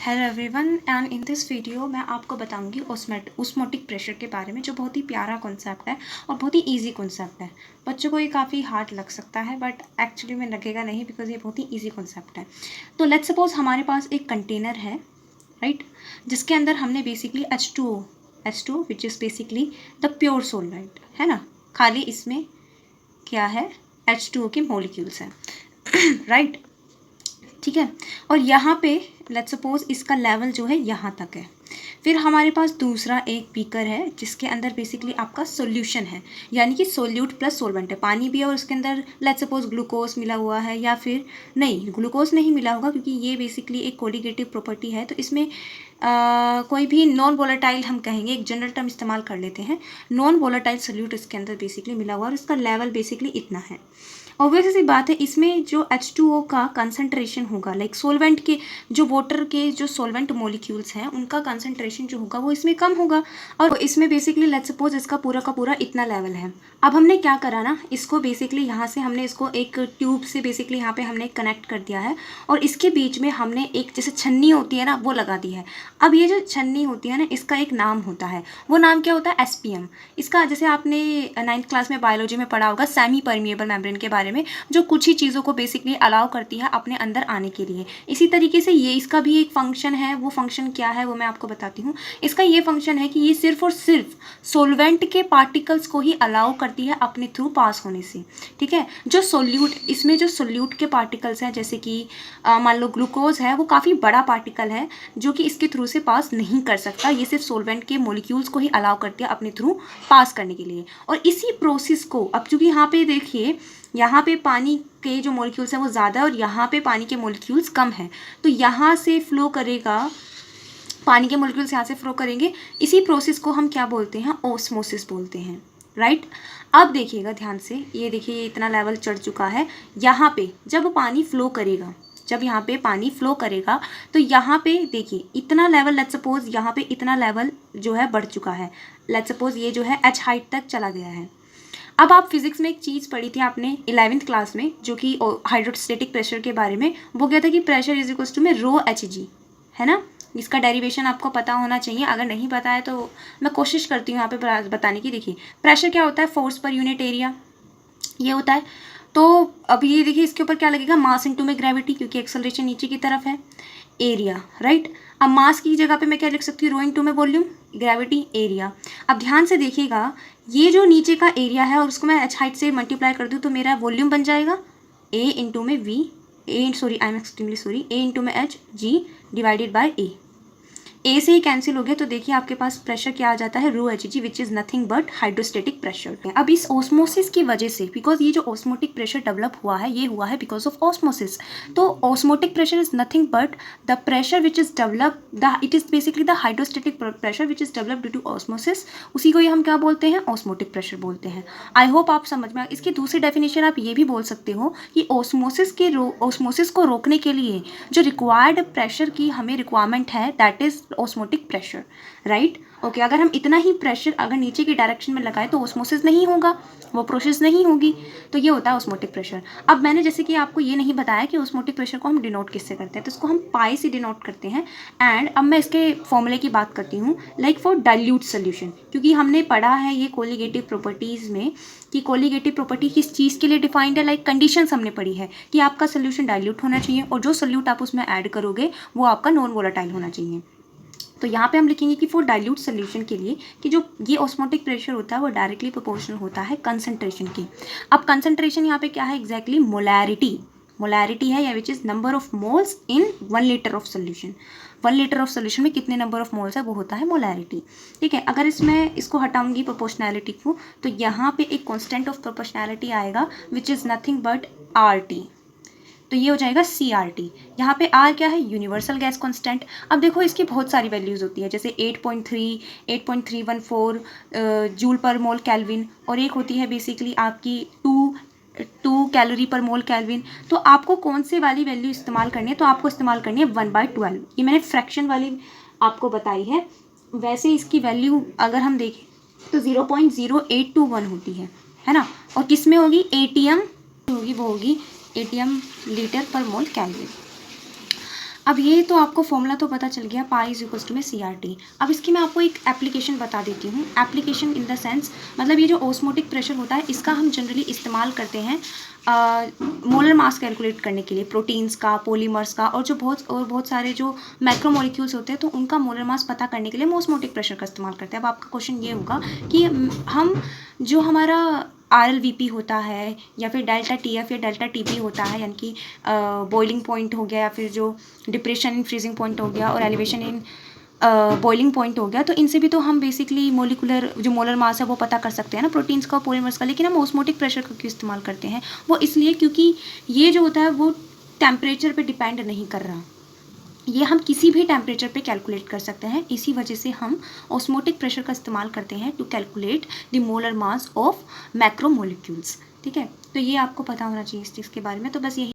Hello everyone and in this video मैं आपको बताऊंगी ऑस्मोटिक प्रेशर के बारे में, जो बहुत ही प्यारा कॉन्सेप्ट है और बहुत ही इजी कॉन्सेप्ट है। बच्चों को ये काफ़ी हार्ड लग सकता है बट एक्चुअली में लगेगा नहीं, बिकॉज ये बहुत ही इजी कॉन्सेप्ट है। तो लेट्स सपोज हमारे पास एक कंटेनर है, राइट, जिसके अंदर हमने basically H2O which is basically the pure solvent, है ना। खाली इसमें क्या है, H2O के मॉलिक्यूल्स हैं राइट ठीक है। और यहाँ पे लेट्स सपोज इसका लेवल जो है यहाँ तक है। फिर हमारे पास दूसरा एक बीकर है जिसके अंदर बेसिकली आपका सॉल्यूशन है, यानी कि सोल्यूट प्लस सॉल्वेंट है, पानी भी है और उसके अंदर लेट्स सपोज ग्लूकोज मिला हुआ है, या फिर नहीं, ग्लूकोज नहीं मिला होगा क्योंकि ये बेसिकली एक कोलिगेटिव प्रॉपर्टी है। तो इसमें कोई भी नॉन वोलेटाइल, हम कहेंगे एक जनरल टर्म इस्तेमाल कर लेते हैं, नॉन वोलेटाइल सोल्यूट इसके अंदर बेसिकली मिला हुआ और इसका लेवल बेसिकली इतना है। ऑब्वियस सी बात है, इसमें जो H2O का कंसंट्रेशन होगा, लाइक सोलवेंट के जो वाटर के जो सोलवेंट मॉलिक्यूल्स हैं उनका कंसंट्रेशन जो होगा वो इसमें कम होगा। और इसमें बेसिकली लेट्स सपोज इसका पूरा का पूरा इतना लेवल है। अब हमने क्या करा ना, इसको बेसिकली यहाँ से हमने इसको एक ट्यूब से बेसिकली यहाँ पे हमने कनेक्ट कर दिया है और इसके बीच में हमने एक जैसे छन्नी होती है ना वो लगा दी है। अब ये जो छन्नी होती है ना, इसका एक नाम होता है, वो नाम क्या होता है, SPM। इसका जैसे आपने 9th क्लास में बायोलॉजी में पढ़ा होगा, सेमी परमिएबल मेम्ब्रेन के बारे में, जो कुछ ही चीज़ों को बेसिकली अलाउ करती है अपने अंदर आने के लिए। इसी तरीके से ये इसका भी एक फंक्शन है, वो फंक्शन क्या है वो मैं आपको बताती हूँ। इसका ये फंक्शन है कि ये सिर्फ और सिर्फ सोलवेंट के पार्टिकल्स को ही अलाउ करती है अपने थ्रू पास होने से, ठीक है। जो सोल्यूट, इसमें जो सोल्यूट के पार्टिकल्स हैं, जैसे कि मान लो ग्लूकोज है, वो काफ़ी बड़ा पार्टिकल है जो कि इसके थ्रू से पास नहीं कर सकता। ये सिर्फ सोलवेंट के मॉलिक्यूल्स को ही अलाउ करती है अपने थ्रू पास करने के लिए। और इसी प्रोसेस को अब चूँकि यहाँ पे देखिए, यहाँ पे पानी के जो मॉलिक्यूल्स हैं वो ज़्यादा है और यहाँ पे पानी के मॉलिक्यूल्स कम हैं, तो यहाँ से फ्लो करेगा, पानी के मॉलिक्यूल्स यहाँ से फ्लो करेंगे। इसी प्रोसेस को हम क्या बोलते हैं, ऑस्मोसिस बोलते हैं, राइट। अब देखिएगा ध्यान से, ये देखिए ये इतना लेवल चढ़ चुका है। यहाँ पे जब पानी फ्लो करेगा, जब यहाँ पे पानी फ्लो करेगा तो यहाँ पे देखिए इतना लेवल, लेट्स सपोज यहाँ पे इतना लेवल जो है बढ़ चुका है। लेट्स सपोज ये जो है H हाइट तक चला गया है। अब आप फिजिक्स में एक चीज़ पढ़ी थी आपने 11th क्लास में, जो कि हाइड्रोस्टेटिक प्रेशर के बारे में, वो क्या था कि प्रेशर इज इक्वल्स टू में ρHg, है ना। इसका डेरिवेशन आपको पता होना चाहिए, अगर नहीं पता है तो मैं कोशिश करती हूँ यहाँ पे बताने की। देखिए प्रेशर क्या होता है, फोर्स पर यूनिट एरिया, ये होता है। तो अब ये देखिए इसके ऊपर क्या लगेगा, मास इनटू में ग्रेविटी, क्योंकि एक्सेलरेशन नीचे की तरफ है, एरिया, राइट। अब मास की जगह पे मैं क्या लिख सकती हूँ, रो इनटू में वॉल्यूम, ग्रेविटी, एरिया। अब ध्यान से देखिएगा, ये जो नीचे का एरिया है और उसको मैं H हाइट से मल्टीप्लाई कर दूँ तो मेरा वॉल्यूम बन जाएगा A इंटू में V, I am extremely sorry, A into में H G divided by A। ए से ही कैंसिल हो गया, तो देखिए आपके पास प्रेशर क्या आ जाता है, ρHg which is nothing but hydrostatic pressure. अब इस ऑस्मोसिस की वजह से, बिकॉज ये जो ऑस्मोटिक प्रेशर डेवलप हुआ है ये हुआ है बिकॉज ऑफ ऑस्मोसिस। तो osmotic pressure is nothing but the pressure which is develop, it is basically the hydrostatic pressure which is develop due to osmosis. उसी को ही हम क्या बोलते हैं, ऑस्मोटिक प्रेशर बोलते हैं। आई होप आप समझ में। इसकी दूसरी डेफिनेशन आप ये भी बोल सकते हो कि ऑस्मोसिस को रोकने के लिए जो रिक्वायर्ड प्रेशर की हमें रिक्वायरमेंट है, that is osmotic pressure, right. Okay, अगर हम इतना ही प्रेशर अगर नीचे की डायरेक्शन में लगाए तो ऑस्मोसिस नहीं होगा, वो प्रोसेस नहीं होगी। तो ये होता है ऑस्मोटिक प्रेशर। अब मैंने जैसे कि आपको ये नहीं बताया कि ऑस्मोटिक प्रेशर को हम डिनोट किससे करते हैं, तो इसको हम पाई से डिनोट करते हैं। एंड अब मैं इसके फॉर्मूले की बात करती हूँ, लाइक फॉर डाइल्यूट सोल्यूशन, क्योंकि हमने पढ़ा है ये कोलिगेटिव प्रॉपर्टीज़ में कि कोलिगेटिव प्रॉपर्टी किस चीज़ के लिए डिफाइंड है, लाइक कंडीशंस हमने पढ़ी है कि आपका सोल्यूशन डाइल्यूट होना चाहिए और जो सोल्यूट आप उसमें ऐड करोगे वो आपका नॉन वोलेटाइल होना चाहिए। तो यहाँ पे हम लिखेंगे कि फॉर डाइल्यूट सोल्यूशन के लिए कि जो ये ऑस्मोटिक प्रेशर होता है वो डायरेक्टली प्रोपोर्शनल होता है कंसंट्रेशन की। अब कंसंट्रेशन यहाँ पे क्या है, एग्जैक्टली मोलैरिटी है, या which is number of moles in 1 litre of solution. 1 litre of solution में कितने नंबर ऑफ मोल्स है वो होता है मोलैरिटी, ठीक है। अगर इसमें इसको हटाऊंगी प्रोपोर्शनैलिटी को, तो यहाँ पे एक कॉन्स्टेंट ऑफ प्रोपोर्शनैलिटी आएगा which is nothing but RT, तो ये हो जाएगा CRT। यहाँ पे R क्या है, यूनिवर्सल गैस कांस्टेंट। अब देखो इसकी बहुत सारी वैल्यूज़ होती है, जैसे 8.3, 8.314 जूल पर मोल केल्विन, और एक होती है बेसिकली आपकी 2 कैलोरी पर मोल केल्विन। तो आपको कौन से वाली वैल्यू इस्तेमाल करनी है, तो आपको इस्तेमाल करनी है 1/12। ये मैंने फ्रैक्शन वाली आपको बताई है। वैसे इसकी वैल्यू अगर हम देखें तो 0.0821 होती है ना। और किस में होगी, ATM होगी, वो होगी ATM लीटर पर मोल केल्विन। अब ये तो आपको फॉर्मूला तो पता चल गया, पाई इज इक्वल्स टू में CRT। अब इसकी मैं आपको एक एप्लीकेशन बता देती हूँ। एप्लीकेशन इन द सेंस, मतलब ये जो ऑस्मोटिक प्रेशर होता है इसका हम जनरली इस्तेमाल करते हैं मोलर मास कैलकुलेट करने के लिए, प्रोटीन्स का, पॉलीमर्स का, और बहुत सारे जो मैक्रोमोलिक्यूल्स होते हैं तो उनका मोलर मास पता करने के लिए हम ऑस्मोटिक प्रेशर का इस्तेमाल करते हैं। अब आपका क्वेश्चन ये होगा कि हम जो हमारा RLVP होता है या फिर डेल्टा TF या डेल्टा TP होता है, यानी कि बॉइलिंग पॉइंट हो गया या फिर जो डिप्रेशन इन फ्रीजिंग पॉइंट हो गया और एलिवेशन इन बॉइलिंग पॉइंट हो गया, तो इनसे भी तो हम बेसिकली मोलिकुलर जो मोलर मास है वो पता कर सकते हैं ना, प्रोटीन्स का, पॉलीमर्स का। लेकिन हम ऑस्मोटिक प्रेशर का क्यों इस्तेमाल करते हैं? वो इसलिए क्योंकि ये जो होता है वो टेम्परेचर पे डिपेंड नहीं कर रहा, ये हम किसी भी टेम्परेचर पे कैलकुलेट कर सकते हैं। इसी वजह से हम ऑस्मोटिक प्रेशर का इस्तेमाल करते हैं to calculate the molar mass of macromolecules. ठीक है, तो ये आपको पता होना चाहिए इस चीज़ के बारे में। तो बस यही